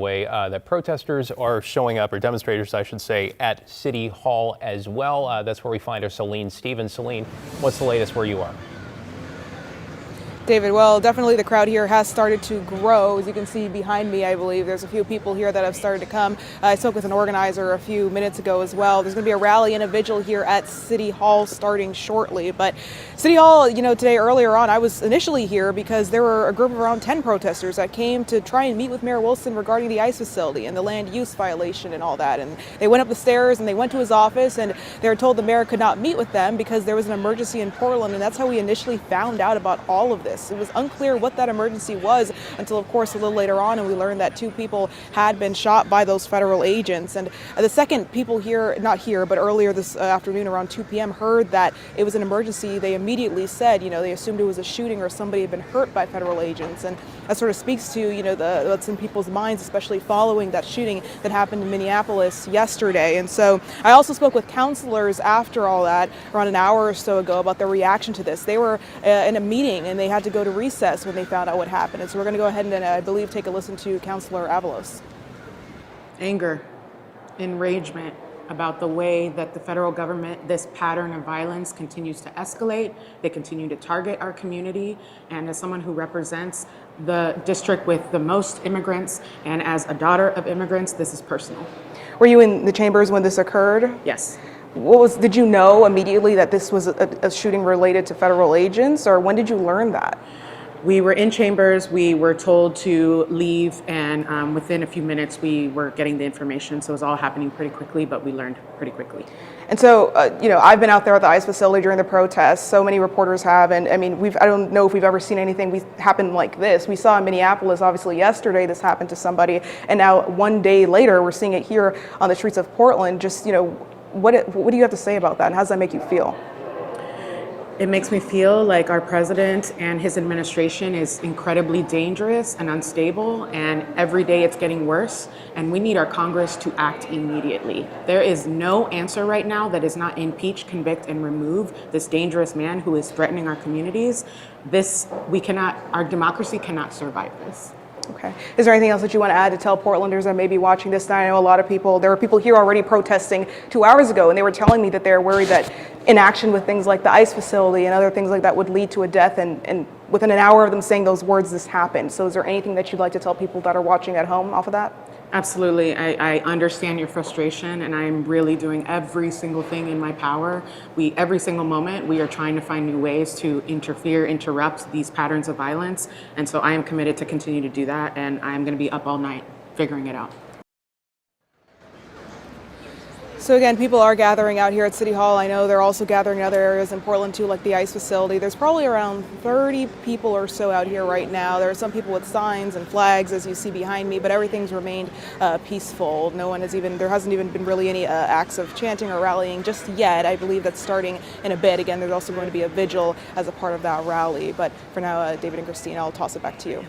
Way that protesters are showing up, or demonstrators, I should say, at City Hall as well. That's where we find our Celine Stevens. Celine, what's the latest where you are? David, well, definitely the crowd here has started to grow. As you can see behind me, I believe there's a few people here that have started to come. I spoke with an organizer a few minutes ago as well. There's going to be a rally and a vigil here at City Hall starting shortly. But City Hall, today earlier on, I was initially here because there were a group of around 10 protesters that came to try and meet with Mayor Wilson regarding the ICE facility and the land use violation and all that. And they went up the stairs and they went to his office, and they were told the mayor could not meet with them because there was an emergency in Portland. And that's how we initially found out about all of this. It was unclear what that emergency was until, of course, a little later on, and we learned that 2 people had been shot by those federal agents. And the second people here, not here, but earlier this afternoon around 2 p.m. heard that it was an emergency, they immediately said, they assumed it was a shooting or somebody had been hurt by federal agents. And that sort of speaks to, what's in people's minds, especially following that shooting that happened in Minneapolis yesterday. And so I also spoke with counselors after all that, around an hour or so ago, about their reaction to this. They were in a meeting and they had to go to recess when they found out what happened. And so we're going to go ahead and, I believe, take a listen to Councilor Avalos. Anger, enragement about the way that the federal government, this pattern of violence continues to escalate. They continue to target our community. And as someone who represents the district with the most immigrants, and as a daughter of immigrants, this is personal. Were you in the chambers when this occurred? Yes. Did you know immediately that this was a shooting related to federal agents, or when did you learn that? We were in chambers, we were told to leave, and within a few minutes we were getting the information. So it was all happening pretty quickly, but we learned pretty quickly. And so, I've been out there at the ICE facility during the protests. So many reporters have, and I mean, I don't know if we've ever seen anything happen like this. We saw in Minneapolis, obviously yesterday, this happened to somebody, and now one day later, we're seeing it here on the streets of Portland. Just, what do you have to say about that, and how does that make you feel? It makes me feel like our president and his administration is incredibly dangerous and unstable, and every day it's getting worse, and we need our Congress to act immediately. There is no answer right now that is not impeach, convict, and remove this dangerous man who is threatening our communities. Our democracy cannot survive this. Okay. Is there anything else that you want to add to tell Portlanders that may be watching this? I know a lot of people, there were people here already protesting 2 hours ago, and they were telling me that they're worried that inaction with things like the ICE facility and other things like that would lead to a death, and within an hour of them saying those words, this happened. So is there anything that you'd like to tell people that are watching at home off of that? Absolutely. I understand your frustration, and I'm really doing every single thing in my power. Every single moment, we are trying to find new ways to interrupt these patterns of violence. And so I am committed to continue to do that, and I'm going to be up all night figuring it out. So again, people are gathering out here at City Hall. I know they're also gathering in other areas in Portland too, like the ICE facility. There's probably around 30 people or so out here right now. There are some people with signs and flags, as you see behind me, but everything's remained peaceful. There hasn't even been really any acts of chanting or rallying just yet. I believe that's starting in a bit. Again, there's also going to be a vigil as a part of that rally. But for now, David and Christine, I'll toss it back to you.